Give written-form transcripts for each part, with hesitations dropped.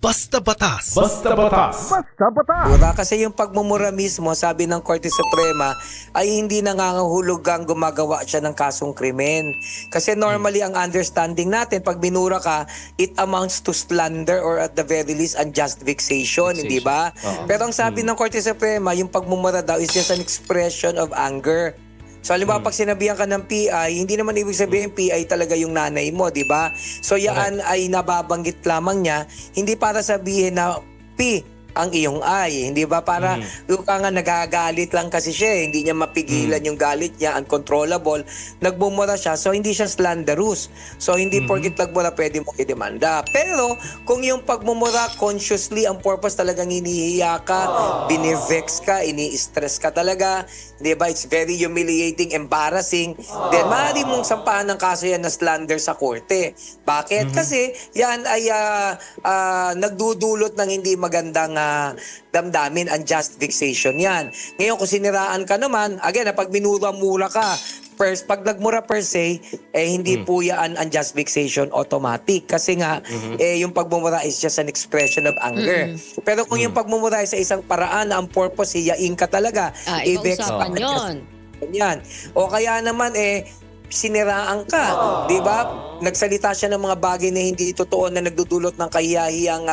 Basta batas. Basta batas. Basta batas. Diba? Kasi yung pagmumura mismo, sabi ng Korte Suprema, ay hindi nangangahulugang gumagawa siya ng kasong krimen. Kasi normally ang understanding natin, pag minura ka, it amounts to slander or at the very least unjust vexation, hindi ba? Pero ang sabi ng Korte Suprema, yung pagmumura daw is just an expression of anger. So, halimbawa, pag sinabihan ka ng PI, hindi naman ibig sabihin PI talaga yung nanay mo, di ba? So, yan ay nababanggit lamang niya, hindi para sabihin na P ang iyong ay, hindi ba? Para yung ka nga nagagalit lang kasi siya, hindi niya mapigilan yung galit niya, uncontrollable, nagmumura siya, so hindi siya slanderous. So, hindi porkit nagmura pwede mo idemanda. Pero, kung yung pagmumura consciously, ang purpose talagang inihiya ka, binivex ka, ini-stress ka talaga, di ba? It's very humiliating, embarrassing. Then, maaari mong sampahan ng kaso yan na slander sa korte. Bakit? Kasi, yan ay nagdudulot ng hindi magandang damdamin, unjust vexation yan. Ngayon, kung siniraan ka naman, again, pag minura-mura ka, first, pag nagmura per se, hindi po yan unjust vexation automatic. Kasi nga, yung pagmumura is just an expression of anger. Pero kung yung pagmumura ay sa isang paraan na ang purpose, hiyain ka talaga. Iba usapan yun. Yan. O kaya naman, siniraan ka, di ba? Nagsalita siya ng mga bagay na hindi totoo na nagdudulot ng kahiyahiyang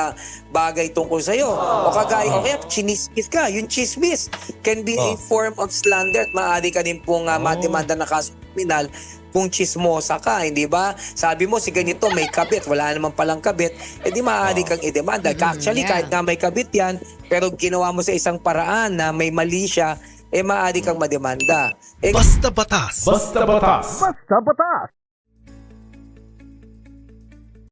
bagay tungkol sa iyo. O kagaya, o kaya chinismis ka. Yung chismis can be a form of slander at maaari ka din pong mademanda na kaso kriminal kung chismosa ka, hindi ba? Sabi mo, si ganito may kabit, wala naman palang kabit, di maaari kang idemanda. Actually, kahit nga may kabit yan, pero ginawa mo sa isang paraan na may mali siya, maaari kang mademanda. Basta batas. Basta batas. Basta batas.